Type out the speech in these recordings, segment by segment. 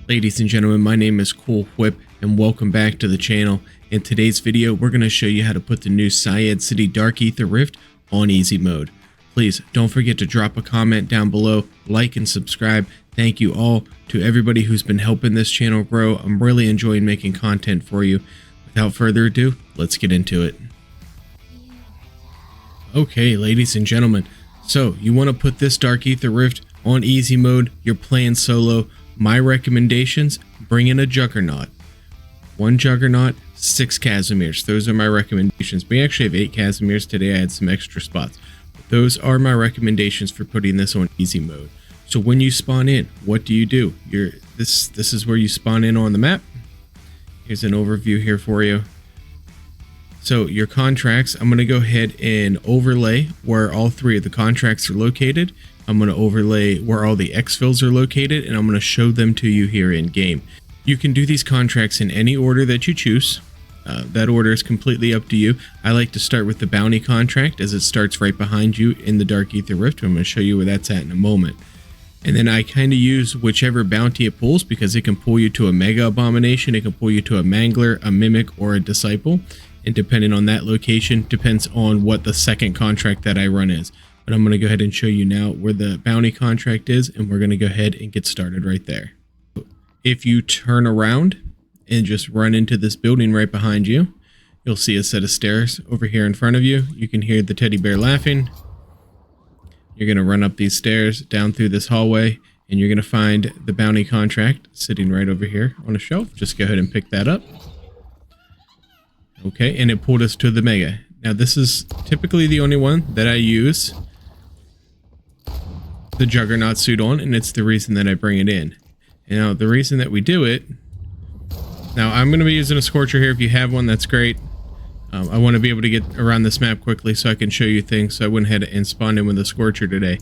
Ladies and gentlemen, my name is Cool Whip and welcome back to the channel. In today's video, we're going to show you how to put the new Syed City Dark Aether Rift on easy mode. Please don't forget to drop a comment down below, like and subscribe. Thank you all to everybody who's been helping this channel grow. I'm really enjoying making content for you. Without further ado, let's get into it. Okay, ladies and gentlemen, so you want to put this Dark Aether Rift on easy mode. You're playing solo. My recommendations: bring in a Juggernaut. 1 Juggernaut, 6 Casimirs. Those are my recommendations. We actually have 8 Casimirs today. I had some extra spots. But those are my recommendations for putting this on easy mode. So when you spawn in, what do? This is where you spawn in on the map. Here's an overview here for you. So your contracts, I'm going to go ahead and overlay where all 3 of the contracts are located. I'm going to overlay where all the exfils are located, and I'm going to show them to you here in game. You can do these contracts in any order that you choose. That order is completely up to you. I like to start with the bounty contract, as it starts right behind you in the Dark Aether Rift. I'm going to show you where that's at in a moment. And then I kind of use whichever bounty it pulls, because it can pull you to a Mega Abomination, it can pull you to a Mangler, a Mimic, or a Disciple. And depending on that location, depends on what the second contract that I run is. But I'm going to go ahead and show you now where the bounty contract is, and we're going to go ahead and get started right there. If you turn around and just run into this building right behind you, you'll see a set of stairs over here in front of you. You can hear the teddy bear laughing. You're going to run up these stairs, down through this hallway, and you're going to find the bounty contract sitting right over here on a shelf. Just go ahead and pick that up. Okay, and it pulled us to the Mega. Now this is typically the only one that I use the Juggernaut suit on, and it's the reason that I bring it in. Now the reason that we do it, now I'm going to be using a Scorcher here. If you have one, that's great. I want to be able to get around this map quickly so I can show you things, so I went ahead and spawned in with a Scorcher today.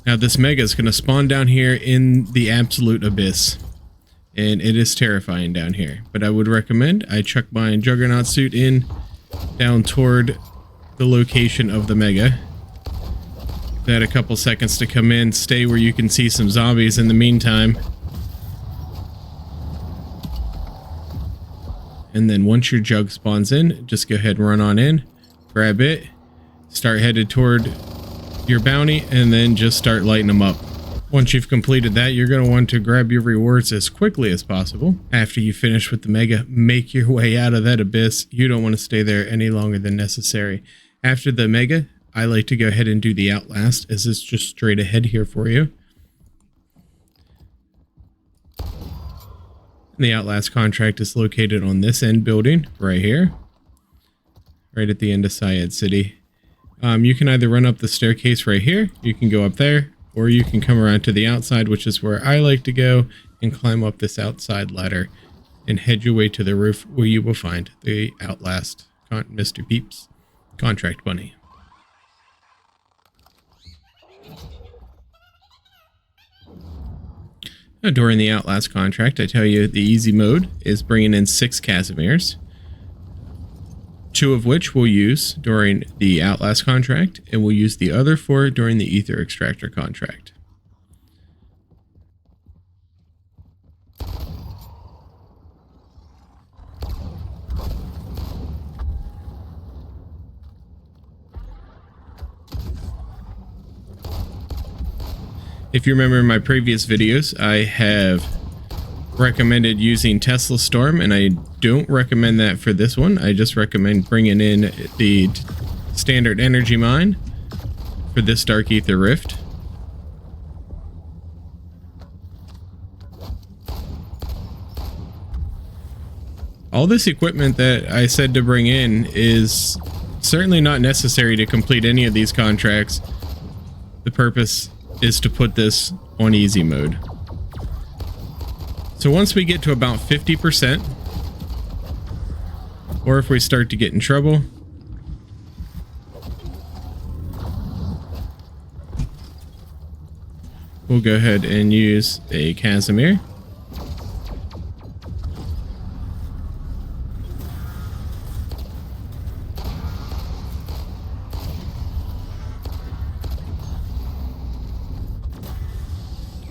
Now this Mega is going to spawn down here in the absolute abyss, and it is terrifying down here. But I would recommend I chuck my Juggernaut suit in down toward the location of the Mega. Had a couple seconds to come in, stay where you can see some zombies in the meantime. And then once your Jug spawns in, just go ahead and run on in, grab it, start headed toward your bounty, and then just start lighting them up. Once you've completed that, you're going to want to grab your rewards as quickly as possible. After you finish with the Mega, make your way out of that abyss. You don't want to stay there any longer than necessary. After the Mega, I like to go ahead and do the Outlast, as it's just straight ahead here for you. And the Outlast contract is located on this end building right here, right at the end of Syed City. You can either run up the staircase right here, you can go up there, or you can come around to the outside, which is where I like to go, and climb up this outside ladder and head your way to the roof, where you will find the Outlast Mr. Peeps contract bunny. Now, during the Outlast contract, I tell you the easy mode is bringing in 6 Casimirs, 2 of which we'll use during the Outlast contract, and we'll use the other 4 during the Aether Extractor contract. If you remember in my previous videos, I have recommended using Tesla Storm, and I don't recommend that for this one. I just recommend bringing in the standard energy mine for this Dark Aether Rift. All this equipment that I said to bring in is certainly not necessary to complete any of these contracts. The purpose is to put this on easy mode. So once we get to about 50%, or if we start to get in trouble, we'll go ahead and use a Casimir.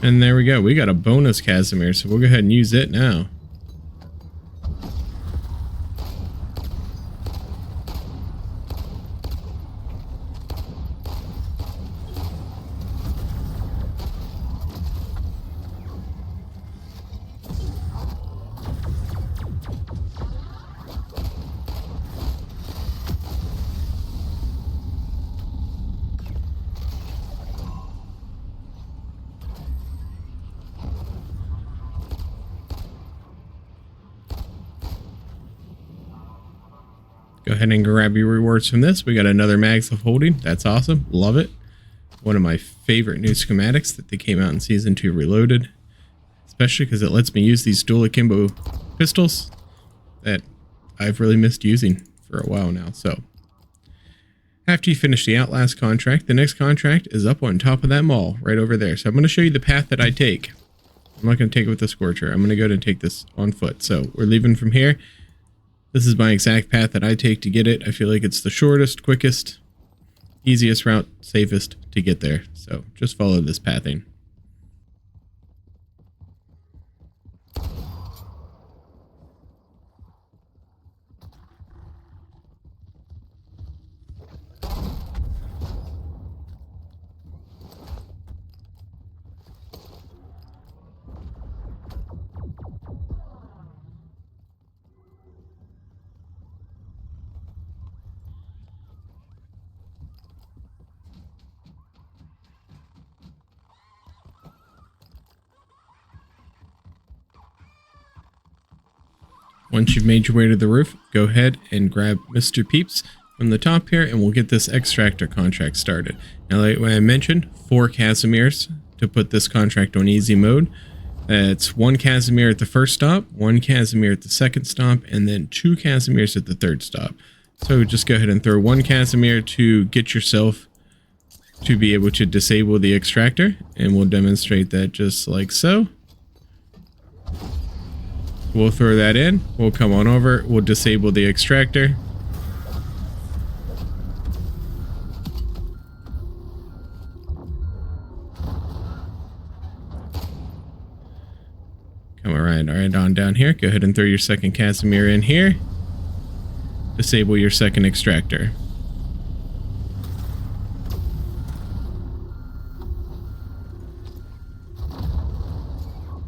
And there we go. We got a bonus Casimir, so we'll go ahead and use it now. Go ahead and grab your rewards from this. We got another Mags of Holding. That's awesome. Love it. One of my favorite new schematics that they came out in Season 2 Reloaded. Especially because it lets me use these dual akimbo pistols that I've really missed using for a while now. So, after you finish the Outlast contract, the next contract is up on top of that mall right over there. So I'm going to show you the path that I take. I'm not going to take it with the Scorcher. I'm going to go ahead and take this on foot. So we're leaving from here. This is my exact path that I take to get it. I feel like it's the shortest, quickest, easiest route, safest to get there. So just follow this pathing. Once you've made your way to the roof, go ahead and grab Mr. Peeps from the top here, and we'll get this Extractor contract started. Now, like I mentioned, 4 Casimirs to put this contract on easy mode. It's 1 Casimir at the first stop, 1 Casimir at the second stop, and then 2 Casimirs at the third stop. So just go ahead and throw 1 Casimir to get yourself to be able to disable the extractor, and we'll demonstrate that just like so. We'll throw that in, we'll come on over, we'll disable the extractor. Come right on down here, go ahead and throw your second Casimir in here. Disable your second extractor.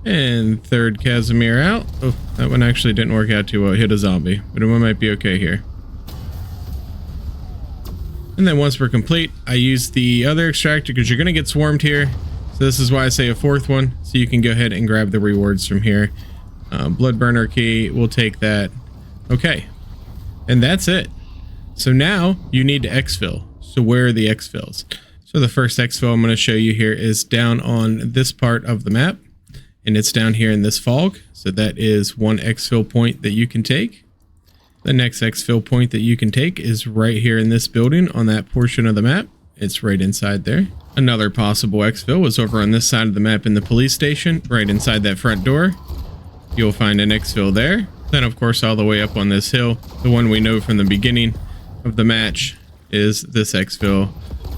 And third Casimir out. Oh, that one actually didn't work out too well. It hit a zombie, but it might be okay here. And then once we're complete, I use the other extractor because you're going to get swarmed here. So this is why I say a 4th one. So you can go ahead and grab the rewards from here. Blood burner key, we'll take that. Okay. And that's it. So now you need to exfil. So where are the exfils? So the first exfil I'm going to show you here is down on this part of the map. And it's down here in this fog. So that is one exfil point that you can take. The next exfil point that you can take is right here in this building on that portion of the map. It's right inside there. Another possible exfil was over on this side of the map in the police station, right inside that front door. You'll find an exfil there. Then of course all the way up on this hill, the one we know from the beginning of the match is this exfil,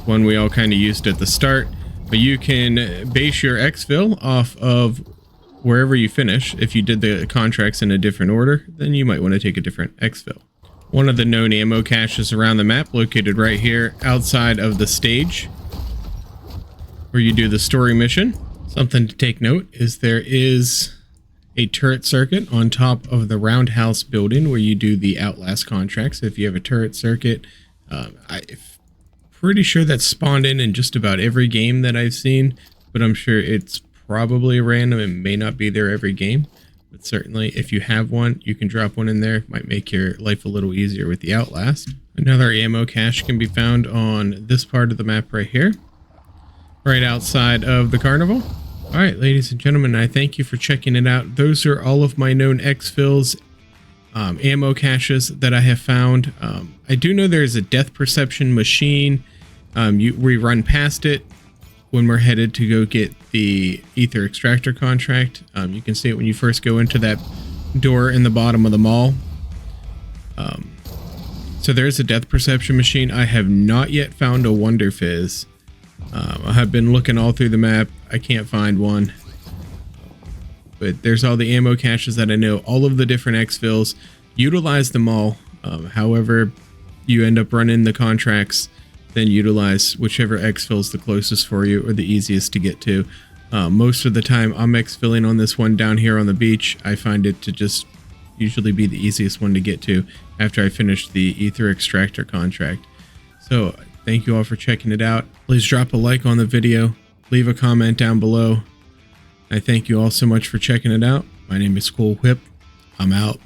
one we all kind of used at the start. But you can base your exfil off of wherever you finish. If you did the contracts in a different order, then you might want to take a different exfil. One of the known ammo caches around the map, located right here outside of the stage where you do the story mission. Something to take note is there is a turret circuit on top of the roundhouse building where you do the Outlast contracts. If you have a turret circuit, I'm pretty sure that's spawned in just about every game that I've seen, but I'm sure it's probably random and may not be there every game. But certainly if you have one, you can drop one in there. Might make your life a little easier with the Outlast. Another ammo cache can be found on this part of the map right here, right outside of the carnival. All right, ladies and gentlemen, I thank you for checking it out. Those are all of my known exfils, ammo caches that I have found. I do know there's a death perception machine. We run past it when we're headed to go get the AETHER Extractor Contract. You can see it when you first go into that door in the bottom of the mall. So there's a death perception machine. I have not yet found a Wonder Fizz. I have been looking all through the map. I can't find one. But there's all the ammo caches that I know. All of the different exfils. Utilize them all. However you end up running the contracts, then utilize whichever exfil is the closest for you or the easiest to get to. Most of the time I'm exfilling on this one down here on the beach. I find it to just usually be the easiest one to get to after I finish the AETHER Extractor Contract. So thank you all for checking it out. Please drop a like on the video, leave a comment down below. I thank you all so much for checking it out. My name is Cool Whip. I'm out.